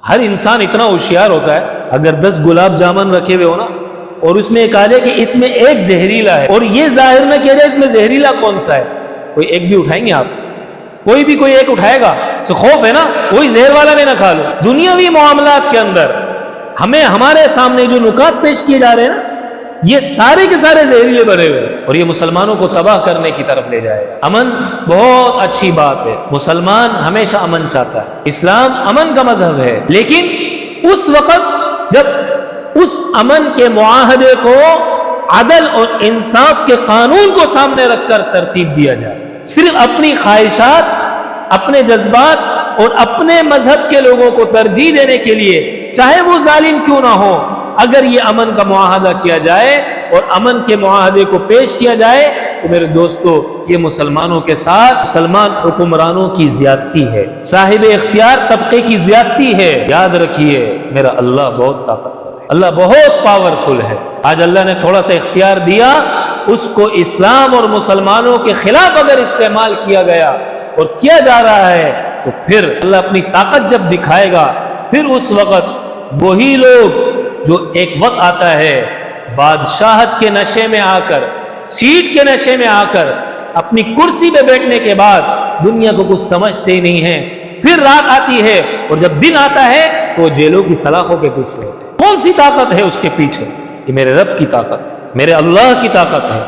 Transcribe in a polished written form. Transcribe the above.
ہر انسان اتنا ہوشیار ہوتا ہے، اگر 10 گلاب جامن رکھے ہوئے ہو نا اور اس میں ایک آ جائے کہ اس میں ایک زہریلا ہے اور یہ ظاہر نہ کیا جائے اس میں زہریلا کون سا ہے، کوئی ایک بھی اٹھائیں گے آپ؟ کوئی ایک اٹھائے گا؟ تو خوف ہے نا کوئی زہر والا بھی نہ کھا لو۔ دنیاوی معاملات کے اندر ہمیں ہمارے سامنے جو نکات پیش کیے جا رہے ہیں نا، یہ سارے کے سارے زہریلے بھرے ہوئے اور یہ مسلمانوں کو تباہ کرنے کی طرف لے جائے گا۔ امن بہت اچھی بات ہے، مسلمان ہمیشہ امن چاہتا ہے، اسلام امن کا مذہب ہے، لیکن اس وقت جب اس امن کے معاہدے کو عدل اور انصاف کے قانون کو سامنے رکھ کر ترتیب دیا جائے، صرف اپنی خواہشات، اپنے جذبات اور اپنے مذہب کے لوگوں کو ترجیح دینے کے لیے چاہے وہ ظالم کیوں نہ ہو، اگر یہ امن کا معاہدہ کیا جائے اور امن کے معاہدے کو پیش کیا جائے تو میرے دوستو یہ مسلمانوں کے ساتھ مسلمان حکمرانوں کی زیادتی ہے، صاحب اختیار طبقے کی زیادتی ہے۔ یاد رکھیے میرا اللہ بہت طاقتور ہے، اللہ بہت پاورفل ہے۔ آج اللہ نے تھوڑا سا اختیار دیا، اس کو اسلام اور مسلمانوں کے خلاف اگر استعمال کیا گیا اور کیا جا رہا ہے تو پھر اللہ اپنی طاقت جب دکھائے گا، پھر اس وقت وہی لوگ جو ایک وقت آتا ہے بادشاہت کے نشے میں آ کر، سیٹ کے نشے میں آ کر، اپنی کرسی پہ بیٹھنے کے بعد دنیا کو کچھ سمجھتے ہی نہیں ہیں، پھر رات آتی ہے اور جب دن آتا ہے تو وہ جیلوں کی سلاخوں کے پیچھے ہوتے ہیں۔ کون سی طاقت ہے اس کے پیچھے؟ یہ میرے رب کی طاقت، میرے اللہ کی طاقت ہے۔